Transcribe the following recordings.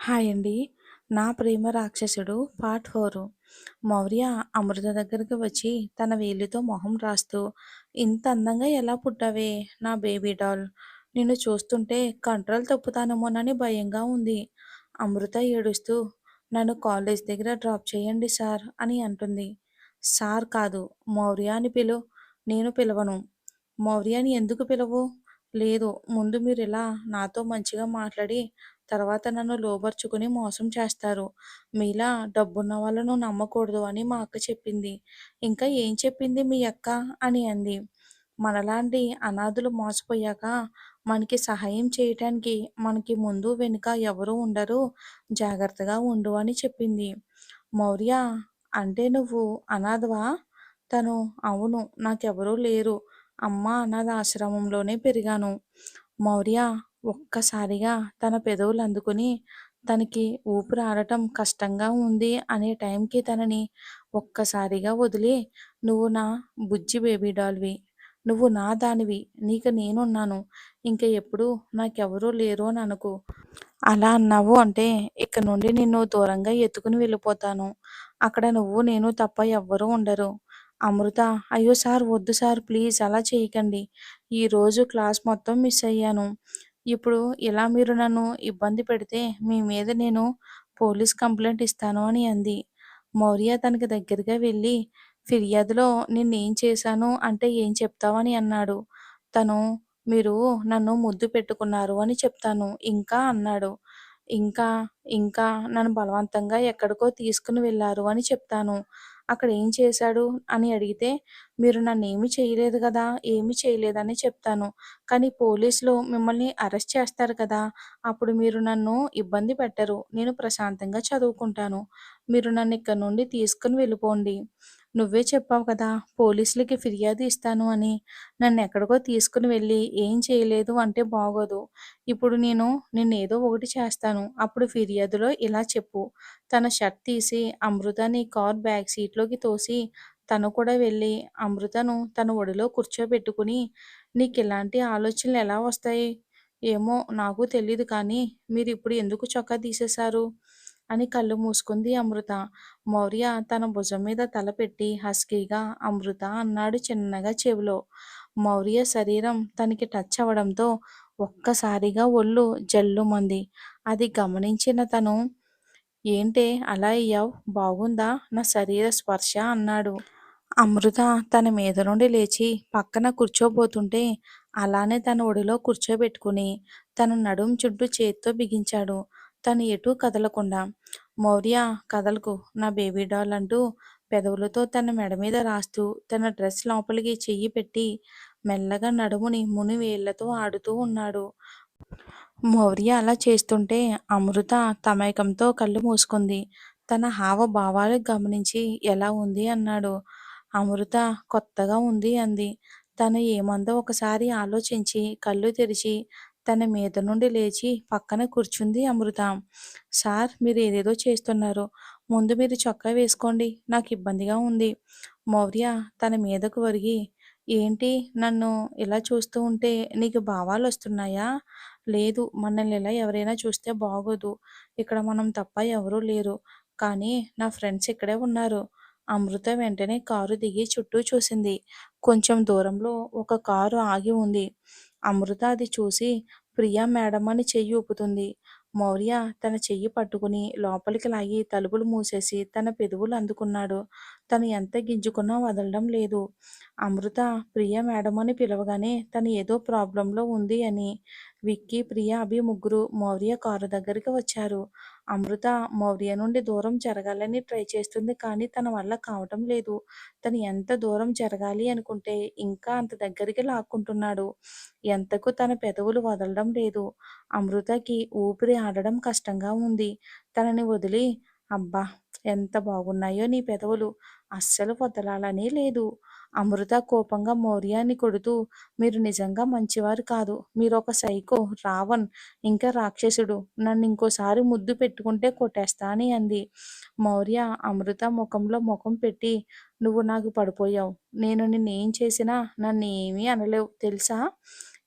Hi అండి. 'నా ప్రేమ రాక్షసుడు' పార్ట్ 4. మౌర్య అమృత దగ్గరికి వచ్చి తన వేలితో మొహం రాస్తూ, "ఇంత అందంగా ఎలా పుట్టావే నా బేబీ డాల్. నిన్ను చూస్తుంటే కంట్రోల్ తప్పుతానేమోనని భయంగా ఉంది." అమృత ఏడుస్తూ, "నన్ను కాలేజ్ దగ్గర డ్రాప్ చేయండి సార్" అని అంటుంది. "సార్ కాదు, మౌర్య అని పిలు." "నేను పిలవను." "మౌర్యని ఎందుకు పిలవు?" "లేదు, ముందు మీరిలా నాతో మంచిగా మాట్లాడి తర్వాత నన్ను లోబర్చుకుని మోసం చేస్తారు. మీలా డబ్బున్న వాళ్ళను నమ్మకూడదు అని మా అక్క చెప్పింది." "ఇంకా ఏం చెప్పింది మీ అక్క?" అని అంది. "మనలాంటి అనాథలు మోసపోయాక మనకి సహాయం చేయటానికి మనకి ముందు వెనుక ఎవరూ ఉండరు. జాగ్రత్తగా ఉండు" అని చెప్పింది. "మౌర్య, అంటే నువ్వు అనాథవా?" తను, "అవును, నాకెవరూ లేరు. అమ్మ అనాథాశ్రమంలోనే పెరిగాను." మౌర్య ఒక్కసారిగా తన పెదవులు అందుకుని, తనకి ఊపిరాడటం కష్టంగా ఉంది అనే టైంకి తనని ఒక్కసారిగా వదిలి, "నువ్వు నా బుజ్జి బేబీ డాల్‌వి. నువ్వు నా దానివి. నీకు నేనున్నాను. ఇంక ఎప్పుడూ నాకెవరూ లేరు అని అనకు. అలా అన్నావు అంటే ఇక నుండి నిన్ను దూరంగా ఎత్తుకుని వెళ్ళిపోతాను. అక్కడ నువ్వు నేను తప్ప ఎవ్వరూ ఉండరు." అమృత, "అయ్యో సార్, వద్దు సార్, ప్లీజ్ అలా చేయకండి. ఈరోజు క్లాస్ మొత్తం మిస్ అయ్యాను. ఇప్పుడు ఇలా మీరు నన్ను ఇబ్బంది పెడితే మీ మీద నేను పోలీస్ కంప్లైంట్ ఇస్తాను" అని అంది. మౌర్య తనకి దగ్గరగా వెళ్ళి, "ఫిర్యాదులో నిన్నేం చేశాను అంటే ఏం చెప్తావు" అని అన్నాడు. తను, "మీరు నన్ను ముద్దు పెట్టుకున్నారు అని చెప్తాను. ఇంకా" అన్నాడు. "ఇంకా, ఇంకా నన్ను బలవంతంగా ఎక్కడికో తీసుకుని వెళ్లారు అని చెప్తాను." "అక్కడ ఏం చేశాడు?" అని అడిగితే, "మీరు నన్నేమి చేయలేదు గదా! ఏమీ చేయలేదని చెప్తాను. కానీ పోలీసులు మిమ్మల్ని అరెస్ట్ చేస్తారు కదా! అప్పుడు మీరు నన్ను ఇబ్బంది పెట్టరు. నేను ప్రశాంతంగా చదువుకుంటాను. మీరు నన్ను ఇక్కడి నుండి తీసుకొని వెళ్ళిపోండి. నువ్వే చెప్పావు కదా పోలీసులకి ఫిర్యాదు ఇస్తాను అని. నన్నెక్కడికో తీసుకుని వెళ్ళి ఏం చేయలేదు అంటే బాగోదు. ఇప్పుడు నేను నిన్నేదో ఒకటి చేస్తాను. అప్పుడు ఫిర్యాదులో ఇలా చెప్పు." తన షర్ట్ తీసి అమృతని కార్ బ్యాక్ సీట్‌లోకి తోసి, తను కూడా వెళ్ళి అమృతను తన ఒడిలో కూర్చోబెట్టుకుని, "నీకిలాంటి ఆలోచనలు ఎలా వస్తాయి? ఏమో నాకు తెలీదు కానీ మీరిప్పుడు ఎందుకు చొక్కా తీసేశారు?" అని కళ్ళు మూసుకుంది అమృత. మౌర్య తన భుజం మీద తల పెట్టి హస్కీగా, "అమృత" అన్నాడు చిన్నగా చెవిలో. మౌర్య శరీరం తనకి టచ్ అవ్వడంతో ఒక్కసారిగా ఒళ్ళు జల్లుమంది. అది గమనించిన తను, "ఏంటే అలా అయ్యావ్? బాగుందా నా శరీర స్పర్శ?" అన్నాడు. అమృత తన మీద నుండి లేచి పక్కన కూర్చోబోతుంటే అలానే తన ఒడిలో కూర్చోబెట్టుకుని తన నడుం చుట్టూ చేత్తో బిగించాడు. తను ఎటూ కదలకుండా. "మౌర్య, కదలకు నా బేబీ డాల్" అంటూ పెదవులతో తన మెడ మీద రాస్తూ తన డ్రెస్ లోపలికి చెయ్యి పెట్టి మెల్లగా నడుముని మునివేళ్లతో ఆడుతూ ఉన్నాడు. మౌర్య అలా చేస్తుంటే అమృత తమేకంతో కళ్ళు మూసుకుంది. తన హావభావాలు గమనించి, "ఎలా ఉంది?" అన్నాడు. అమృత, "కొత్తగా ఉంది" అంది. తను ఏమందో ఒకసారి ఆలోచించి కళ్ళు తెరిచి తన మీద నుండి లేచి పక్కన కూర్చుంది అమృత. "సార్, మీరు ఏదేదో చేస్తున్నారు. ముందు మీరు చొక్కా వేసుకోండి. నాకు ఇబ్బందిగా ఉంది." మౌర్య తన మీదకు ఒరిగి, "ఏంటి నన్ను ఇలా చూస్తూ ఉంటే నీకు భావాలొస్తున్నాయా?" "లేదు, మనల్ని ఇలా ఎవరైనా చూస్తే బాగోదు. ఇక్కడ మనం తప్ప ఎవరూ లేరు. కానీ నా ఫ్రెండ్స్ ఇక్కడే ఉన్నారు." అమృత వెంటనే కారు దిగి చుట్టూ చూసింది. కొంచెం దూరంలో ఒక కారు ఆగి ఉంది. అమృత అది చూసి, "ప్రియా మేడం" అని చెయ్యి ఊపుతుంది. మౌర్య తన చెయ్యి పట్టుకుని లోపలికి లాగి తలుపులు మూసేసి తన పెదవులు అందుకున్నాడు. తను ఎంత గింజుకున్నా వదలడం లేదు. అమృత ప్రియా మేడం అని పిలవగానే తను ఏదో ప్రాబ్లంలో ఉంది అని. విక్కీ, ప్రియా, అభి ముగ్గురు మౌర్య కారు దగ్గరికి వచ్చారు. అమృత మౌర్య నుండి దూరం జరగాలని ట్రై చేస్తుంది కానీ తన వల్ల కావటం లేదు. తను ఎంత దూరం జరగాలి అనుకుంటే ఇంకా అంత దగ్గరికి లాక్కుంటున్నాడు. ఎంతకు తన పెదవులు వదలడం లేదు. అమృతకి ఊపిరి ఆడడం కష్టంగా ఉంది. తనని వదిలి, "అబ్బా! ఎంత బాగున్నాయో నీ పెదవులు. అస్సలు వదలాలనే లేదు." అమృత కోపంగా మౌర్యాన్ని కొడుతూ, "మీరు నిజంగా మంచివారు కాదు. మీరొక సైకో, రావణ్, ఇంకా రాక్షసుడు. నన్నింకోసారి ముద్దు పెట్టుకుంటే కొట్టేస్తా" అని అంది. మౌర్య అమృత ముఖంలో ముఖం పెట్టి, "నువ్వు నాకు పడిపోయావు. నేను నిన్నేం చేసినా నన్నేమీ అనలేవు తెలుసా?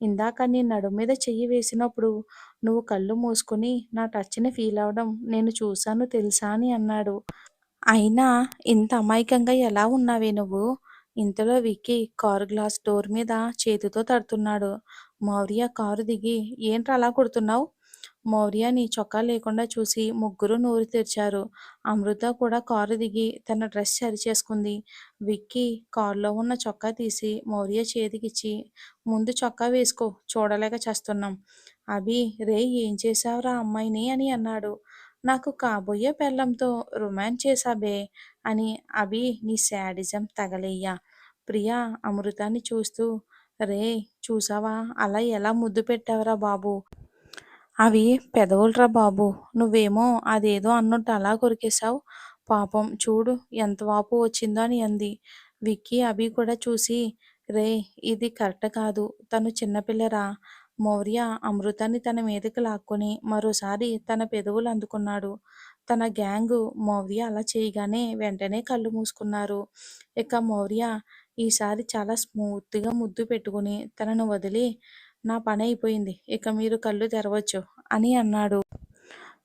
ఇందాక నీ నడుము మీద చెయ్యి వేసినప్పుడు నువ్వు కళ్ళు మూసుకొని నా టచ్‌ని ఫీల్ అవ్వడం నేను చూశాను తెలుసా అని అన్నాడు. అయినా ఇంత అమాయకంగా ఎలా ఉన్నావే నువ్వు? ఇంతలో విక్కీ కారు గ్లాస్ డోర్ మీద చేతితో తడుతున్నాడు. మౌర్య కారు దిగి ఏంట్రా అలా కొడుతున్నావ్? మౌర్యని చొక్కా లేకుండా చూసి ముగ్గురు నోరు తెరిచారు. అమృత కూడా కారు దిగి తన డ్రెస్ సరిచేసుకుంది. విక్కీ కారులో ఉన్న చొక్కా తీసి మౌర్య చేతికిచ్చి ముందు చొక్కా వేసుకో చూడలేక చస్తున్నాం. అభి రేయ్ ఏం చేశావురా అమ్మాయిని అని అన్నాడు. నాకు కాబోయే పెళ్ళాంతో రొమాన్స్ చేశాబే అని అభి నీ శాడిజం తగలెయ్యా. ప్రియా అమృతాన్ని చూస్తూ రేయ్ చూసావా అలా ఎలా ముద్దు పెట్టావురా బాబు. అవి పెదవులురా బాబు. నువ్వేమో అదేదో అన్నట్టు అలా కొరికేశావు. పాపం చూడు ఎంత వాపు వచ్చిందో అని అంది. విక్కీ, అభి కూడా చూసి రేయ్ ఇది కరెక్ట్ కాదు. తను చిన్నపిల్లరా. మౌర్య అమృతాన్ని తన మీదకి లాక్కొని మరోసారి తన పెదవులు అందుకున్నాడు. తన గ్యాంగు మౌర్య అలా చేయగానే వెంటనే కళ్ళు మూసుకున్నారు. ఇక మౌర్య ఈసారి చాలా స్మూత్‌గా ముద్దు పెట్టుకుని తనను వదిలి నా పనయిపోయింది. ఇక మీరు కళ్ళు తెరవచ్చు అని అన్నాడు.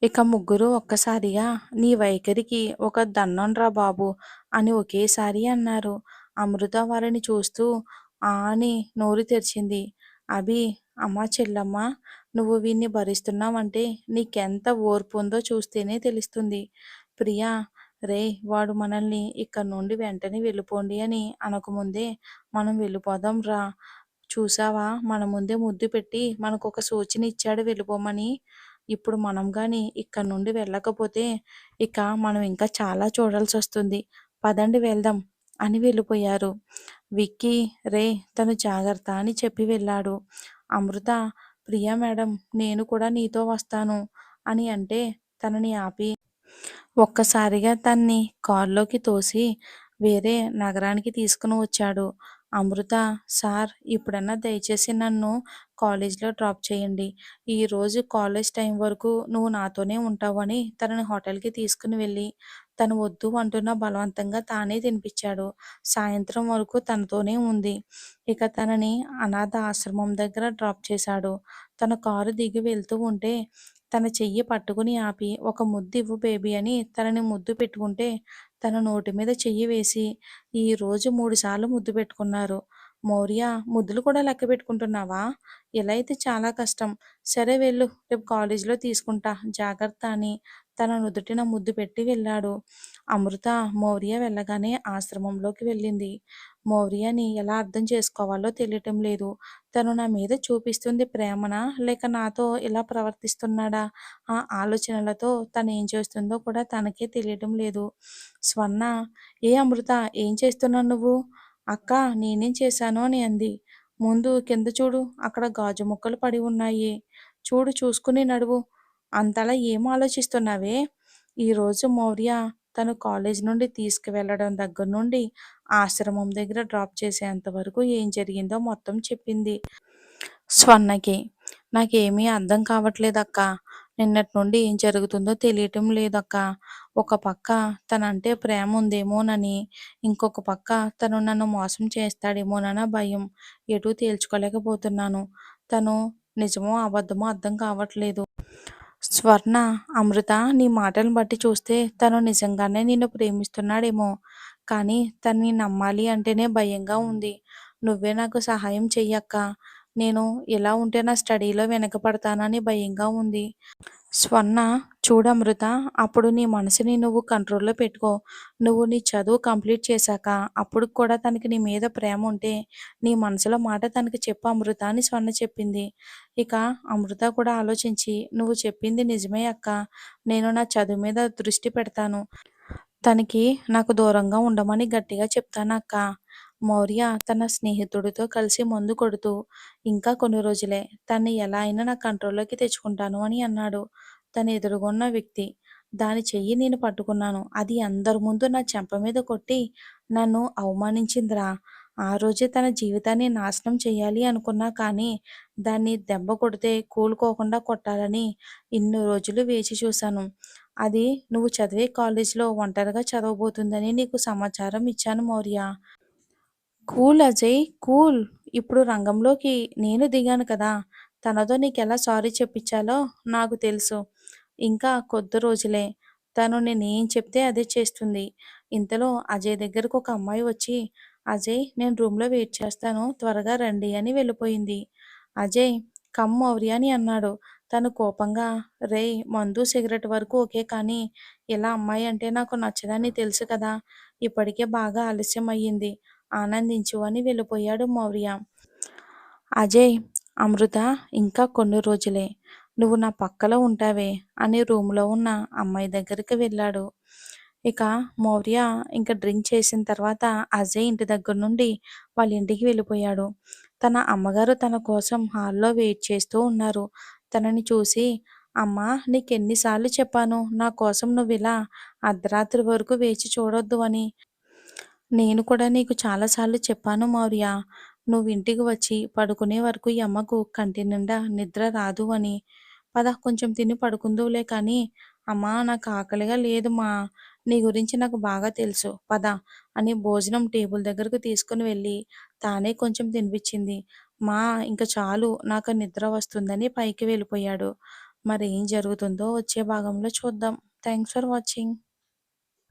ఇక ముగ్గురు ఒక్కసారిగా నీ వైఖరికి ఒక దన్నంరా బాబు అని ఒకేసారి అన్నారు. అమృత వారిని చూస్తూ ఆ అని నోరు తెరిచింది. అభి అమ్మా చెల్లమ్మ నువ్వు వీణ్ణి భరిస్తున్నావంటే నీకెంత ఓర్పు ఉందో చూస్తేనే తెలుస్తుంది. ప్రియా రేయ్ వాడు మనల్ని ఇక్కడి నుండి వెంటనే వెళ్ళిపోండి అని అనకముందే మనం వెళ్ళిపోదాం రా. చూసావా మన ముందే ముద్దు పెట్టి మనకొక సూచన ఇచ్చాడు వెళ్ళిపోమని. ఇప్పుడు మనం గాని ఇక్కడి నుండి వెళ్ళకపోతే ఇక మనం ఇంకా చాలా చూడాల్సొస్తుంది. పదండి వెళ్దాం అని వెళ్ళిపోయారు. విక్కీ రేయ్ తను జాగ్రత్త అని చెప్పి వెళ్ళాడు. అమృత ప్రియా మేడం నేను కూడా నీతో వస్తాను అని అంటే తనని ఆపి ఒక్కసారిగా తన్ని కారులోకి తోసి వేరే నగరానికి తీసుకుని వచ్చాడు. అమృత సార్ ఇప్పుడన్నా దయచేసి నన్ను కాలేజ్‌లో డ్రాప్ చేయండి. ఈరోజు కాలేజ్ టైం వరకు నువ్వు నాతోనే ఉంటావు అని తనని హోటల్‌కి తీసుకుని వెళ్ళి తను వద్దు అంటున్నా బలవంతంగా తానే తినిపించాడు. సాయంత్రం వరకు తనతోనే ఉంది. ఇక తనని అనాథ ఆశ్రమం దగ్గర డ్రాప్ చేశాడు. తన కారు దిగి వెళ్తూ ఉంటే తన చెయ్యి పట్టుకుని ఆపి ఒక ముద్దివ్వు బేబీ అని తనని ముద్దు పెట్టుకుంటే తన నోటి మీద చెయ్యి వేసి ఈరోజు 3 సార్లు ముద్దు పెట్టుకున్నారు. మౌర్య ముద్దులు కూడా లెక్క పెట్టుకుంటున్నావా? ఇలా అయితే చాలా కష్టం. సరే వెళ్ళు రేపు కాలేజీలో తీసుకుంటా జాగ్రత్త అని తన నుదుటిన ముద్దు పెట్టి వెళ్ళాడు. అమృత మౌర్య వెళ్ళగానే ఆశ్రమంలోకి వెళ్ళింది. మౌర్యని ఎలా అర్థం చేసుకోవాలో తెలియటం లేదు. తను నా మీద చూపిస్తుంది ప్రేమనా? లేక నాతో ఇలా ప్రవర్తిస్తున్నాడా? ఆ ఆలోచనలతో తనేం చేస్తుందో కూడా తనకే తెలియటం లేదు. స్వర్ణ ఏ అమృత ఏం చేస్తున్నావు నువ్వు? అక్కా నేనేం చేశాను అని అంది. ముందు కింద చూడు అక్కడ గాజు ముక్కలు పడి ఉన్నాయి. చూడు చూసుకుని నడువు. అంతలా ఏం ఆలోచిస్తున్నావే? ఈరోజు మౌర్య తను కాలేజ్ నుండి తీసుకువెళ్ళడం దగ్గర నుండి ఆశ్రమం దగ్గర డ్రాప్ చేసేంత వరకు ఏం జరిగిందో మొత్తం చెప్పింది స్వర్ణకి. నాకేమీ అర్థం కావట్లేదక్కా. నిన్నటి నుండి ఏం జరుగుతుందో తెలియటం లేదక్కా. ఒక పక్క తనంటే ప్రేమ ఉందేమోనని, ఇంకొక పక్క తను నన్ను మోసం చేస్తాడేమోనన్న భయం. ఎటూ తేల్చుకోలేకపోతున్నాను. తను నిజమో అబద్ధమో అర్థం కావట్లేదు. స్వర్ణ అమృత నీ మాటలను బట్టి చూస్తే తను నిజంగానే నిన్ను ప్రేమిస్తున్నాడేమో. కానీ తన్ని నమ్మాలి అంటేనే భయంగా ఉంది. నువ్వే నాకు సహాయం చెయ్యక్కా. నేను ఇలా ఉంటే నా స్టడీలో వెనకపడతానని భయంగా ఉంది. స్వర్ణ చూడమృత అప్పుడు నీ మనసుని నువ్వు కంట్రోల్‌లో పెట్టుకో. నువ్వు నీ చదువు కంప్లీట్ చేశాక అప్పుడు కూడా తనకి నీ మీద ప్రేమ ఉంటే నీ మనసులో మాట తనకి చెప్పు అమృత అని స్వర్ణ చెప్పింది. ఇక అమృత కూడా ఆలోచించి నువ్వు చెప్పింది నిజమే అక్కా. నేను నా చదువు మీద దృష్టి పెడతాను. తనకి నాకు దూరంగా ఉండమని గట్టిగా చెప్తానక్కా. మౌర్య తన స్నేహితుడితో కలిసి మందు కొడుతూ ఇంకా కొన్ని రోజులే తన్ని ఎలా అయినా నా కంట్రోల్లోకి తెచ్చుకుంటాను అని అన్నాడు. తన ఎదురుగున్న వ్యక్తి. దాని చెయ్యి నేను పట్టుకున్నాను. అది అందరి ముందు నా చెంప మీద కొట్టి నన్ను అవమానించిందిరా. ఆ రోజే తన జీవితాన్ని నాశనం చెయ్యాలి అనుకున్నా కానీ దాన్ని దెబ్బ కొడితే కోలుకోకుండా కొట్టాలని ఇన్ని రోజులు వేచి చూశాను. అది నువ్వు చదివే కాలేజీలో ఒంటరిగా చదవబోతుందని నీకు సమాచారం ఇచ్చాను మౌర్య. Cool Ajay cool. ఇప్పుడు రంగంలోకి నేను దిగాను కదా! తనతో నీకెలా సారీ చెప్పించాలో నాకు తెలుసు. ఇంకా కొద్ది రోజులే. తను నేనేం చెప్తే అదే చేస్తుంది. ఇంతలో అజయ్ దగ్గరకు ఒక అమ్మాయి వచ్చి, "అజయ్ నేను రూమ్‌లో వెయిట్ చేస్తాను. త్వరగా రండి" అని వెళ్ళిపోయింది. అజయ్ కమ్ మౌర్య అని అన్నాడు. తను కోపంగా, "రేయ్! మందు, సిగరెట్ వరకు ఓకే. కానీ ఇలా అమ్మాయి అంటే నాకు నచ్చదని తెలుసు కదా! ఇప్పటికే బాగా ఆలస్యం అయ్యింది. ఆనందించు" అని వెళ్ళిపోయాడు మౌర్య. అజయ్, అమృత ఇంకా కొన్ని రోజులే. నువ్వు నా పక్కలో ఉంటావే అని రూమ్‌లో ఉన్న అమ్మాయి దగ్గరికి వెళ్ళాడు. ఇక మౌర్య ఇంక డ్రింక్ చేసిన తర్వాత అజయ్ ఇంటి దగ్గర నుండి వాళ్ళ ఇంటికి వెళ్ళిపోయాడు. తన అమ్మగారు తన కోసం హాల్‌లో వెయిట్ చేస్తూ ఉన్నారు. తనని చూసి, "అమ్మా నీకెన్ని సార్లు చెప్పాను నా కోసం నువ్విలా అర్ధరాత్రి వరకు వేచి చూడొద్దు అని." నేను కూడా నీకు చాలా సార్లు చెప్పాను మౌర్య. నువ్వింటికి వచ్చి పడుకునే వరకు ఈ అమ్మకు కంటి నిండా నిద్ర రాదు అని. పద కొంచెం తిని పడుకుందువులే కానీ, అమ్మా నాకు ఆకలిగా లేదు మా. నీ గురించి నాకు బాగా తెలుసు. పద అని భోజనం టేబుల్ దగ్గరకు తీసుకొని వెళ్ళి, తానే కొంచెం తినిపించింది. మా ఇంక చాలు నాకు నిద్ర వస్తుందని పైకి వెళ్ళిపోయాడు. మరేం జరుగుతుందో వచ్చే భాగంలో చూద్దాం. Thanks for watching.